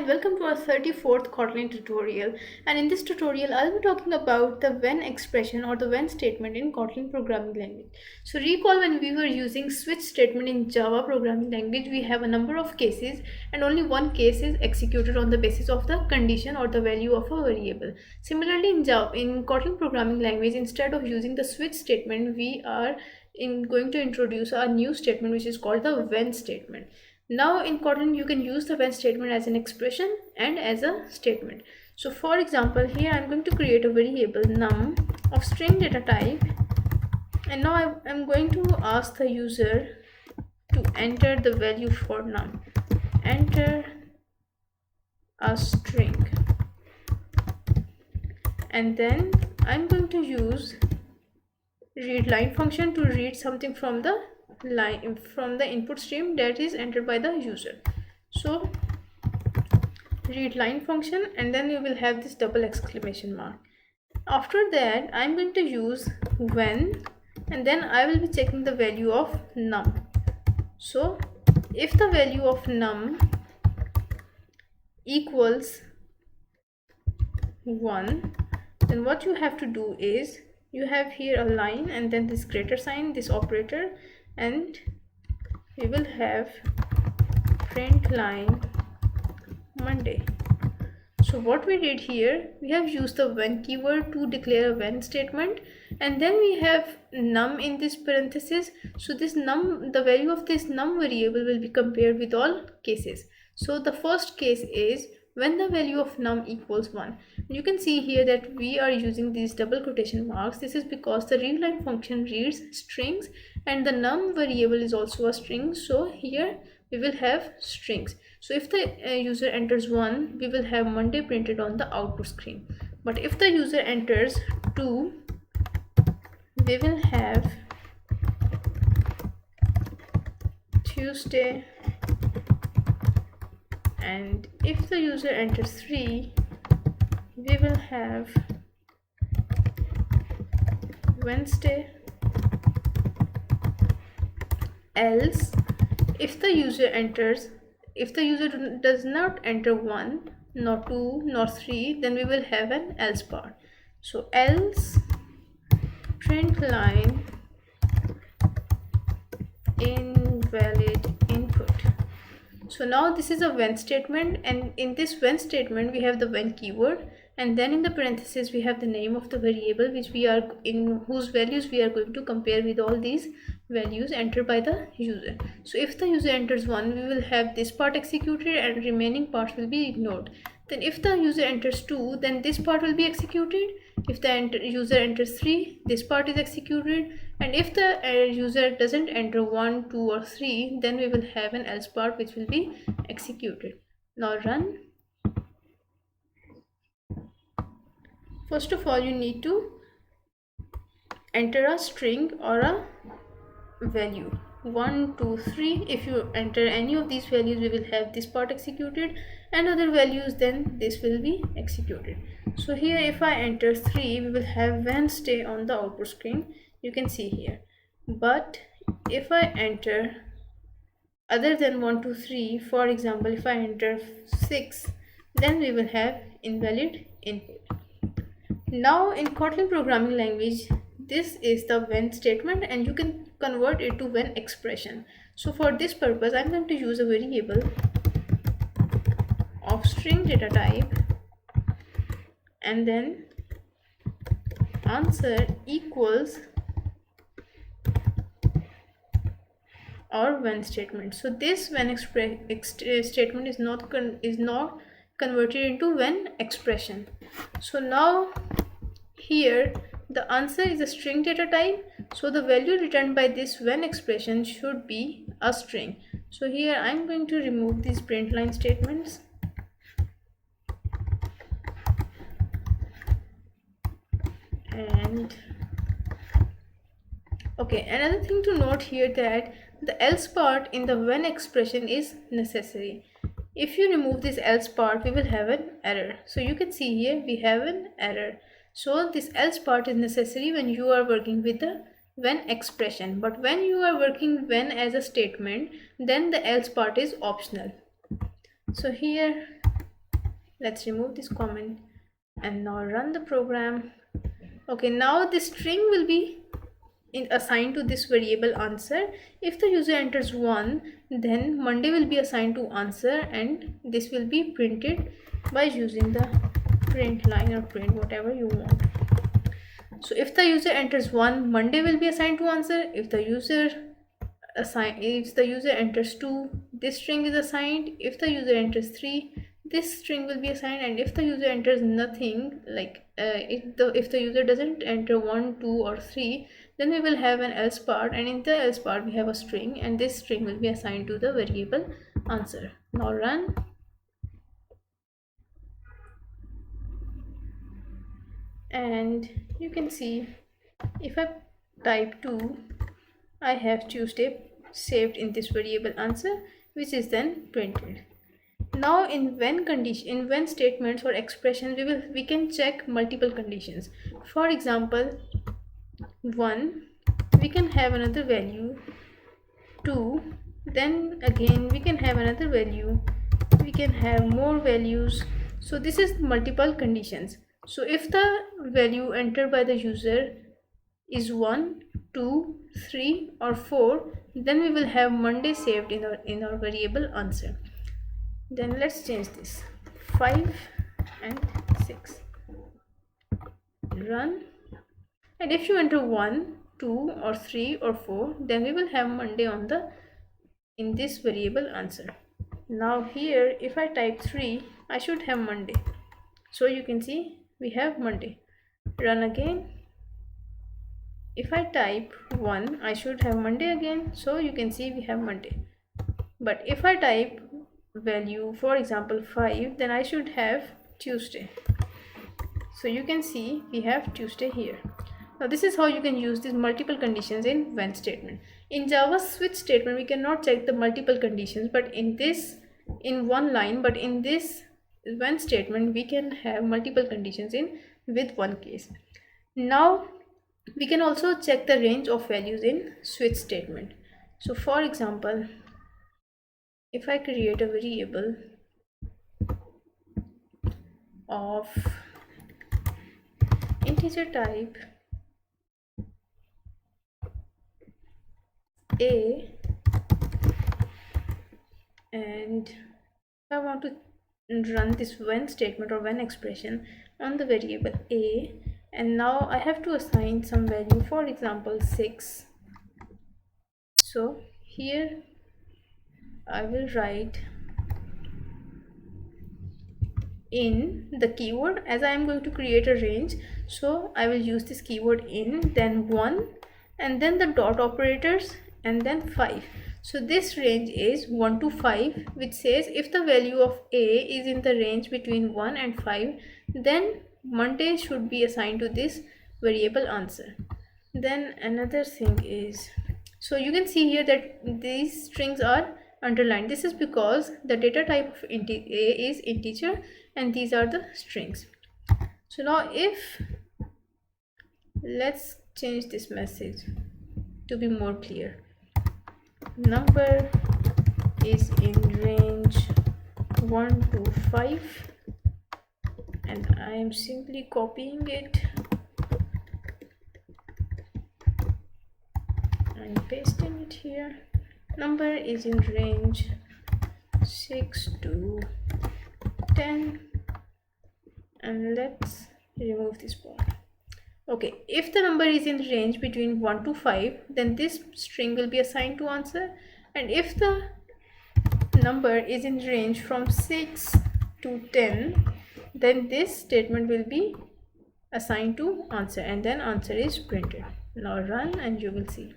welcome to our 34th Kotlin tutorial. And in this tutorial, I'll be talking about the when expression or the when statement in Kotlin programming language. So recall when we were using switch statement in Java programming language, we have a number of cases and only one case is executed on the basis of the condition or the value of a variable. Similarly, in Kotlin programming language, instead of using the switch statement, we are going to introduce a new statement which is called the when statement. Now in Kotlin you can use the when statement as an expression and as a statement. So for example, here I'm going to create a variable num of string data type, and now I'm going to ask the user to enter the value for num. Enter a string, and then I'm going to use readLine function to read something from the input stream that is entered by the user. So readLine function, and then you will have this double exclamation mark. After that I'm going to use when, and then I will be checking the value of num. So if the value of num equals 1, then what you have to do is you have here a line and then this greater sign, this operator, and we will have print line Monday. So what we did here, we have used the when keyword to declare a when statement, and then we have num in this parenthesis. So this num, the value of this num variable will be compared with all cases. So the first case is when the value of num equals 1. You can see here that we are using these double quotation marks. This is because the readLine function reads strings and the num variable is also a string. So here we will have strings. So if the user enters 1, we will have Monday printed on the output screen. But if the user enters 2, we will have Tuesday, and if the user enters 3, we will have Wednesday. Else if the user does not enter 1, nor 2, nor 3, then we will have an else part. So else print line invalid input. So now this is a when statement, and in this when statement we have the when keyword, and then in the parenthesis we have the name of the variable whose values we are going to compare with all these values entered by the user. So if the user enters 1, we will have this part executed and remaining parts will be ignored. Then if the user enters 2, then this part will be executed. If the user enters 3, this part is executed, and if the user doesn't enter 1, 2 or 3, then we will have an else part which will be executed. Now run. First of all, you need to enter a string or a value 1, 2, 3. If you enter any of these values, we will have this part executed, and other values, then this will be executed. So here if I enter 3, we will have Wednesday on the output screen, you can see here. But if I enter other than 1, 2, 3, for example if I enter 6, then we will have invalid input. Now in Kotlin programming language, this is the when statement, and you can convert it to when expression. So for this purpose, I'm going to use a variable of string data type, and then answer equals our when statement. So this when statement is not converted into when expression. So now here the answer is a string data type, so the value returned by this when expression should be a string. So here I'm going to remove these print line statements, and okay, another thing to note here that the else part in the when expression is necessary. If you remove this else part, we will have an error. So you can see here we have an error. So this else part is necessary when you are working with the when expression, but when you are working when as a statement, then the else part is optional. So here Let's remove this comment and now run the program. Okay, now this string will be assigned to this variable answer. If the user enters 1, then Monday will be assigned to answer, and this will be printed by using the print line or print whatever you want. So if the user enters 1, Monday will be assigned to answer. If the user enters 2, this string is assigned. If the user enters 3, this string will be assigned. And if the user enters nothing, like if the user doesn't enter 1, 2 or 3, then we will have an else part, and in the else part we have a string, and this string will be assigned to the variable answer. Now run. And you can see if I type 2, I have Tuesday saved in this variable answer, which is then printed. Now in when statements or expressions, we can check multiple conditions. For example, 1, we can have another value, 2, then again we can have another value, we can have more values. So this is multiple conditions. So if the value entered by the user is 1, 2, 3 or 4, then we will have Monday saved in our variable answer. Then let's change this, 5 and 6. Run. And if you enter 1, 2 or 3 or 4, then we will have Monday in this variable answer. Now here if I type 3, I should have Monday. So you can see we have Monday. Run again. If I type 1, I should have Monday again. So you can see we have Monday. But if I type value, for example 5, then I should have Tuesday. So you can see we have Tuesday here. Now this is how you can use these multiple conditions in when statement. In Java switch statement we cannot check the multiple conditions, but in one line, but in this when statement we can have multiple conditions with one case. Now we can also check the range of values in switch statement. So for example, if I create a variable of integer type a, and I want to run this when statement or when expression on the variable a, and now I have to assign some value, for example 6. So here I will write in the keyword, as I am going to create a range, so I will use this keyword in, then 1, and then the dot operators, and then 5. So this range is 1 to 5, which says if the value of a is in the range between 1 and 5, then Monday should be assigned to this variable answer. Then another thing is, so you can see here that these strings are underlined. This is because the data type of a is integer and these are the strings. So now let's change this message to be more clear. Number is in range 1 to 5, and I am simply copying it and pasting it here. Number is in range 6 to 10, and let's remove this part. Okay, if the number is in range between 1 to 5, then this string will be assigned to answer, and if the number is in range from 6 to 10, then this statement will be assigned to answer, and then answer is printed. Now run and you will see.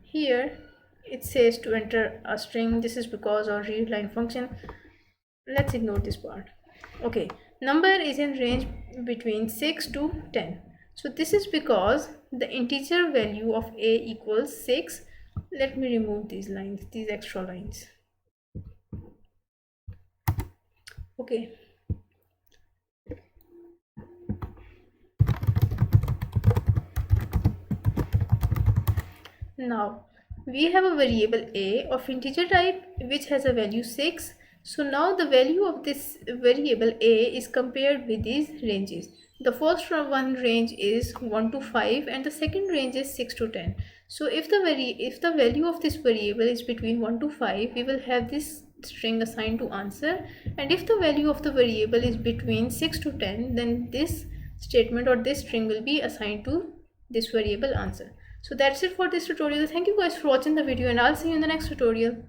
Here it says to enter a string. This is because our readline function. Let's ignore this part. Okay, number is in range between 6 to 10. So this is because the integer value of a equals 6. Let me remove these lines, these extra lines. Okay. Now we have a variable a of integer type which has a value 6. So now the value of this variable a is compared with these ranges. The first one range is 1 to 5 and the second range is 6 to 10. So if the value of this variable is between 1 to 5, we will have this string assigned to answer, and if the value of the variable is between 6 to 10, then this statement or this string will be assigned to this variable answer. So that's it for this tutorial. Thank you guys for watching the video, and I'll see you in the next tutorial.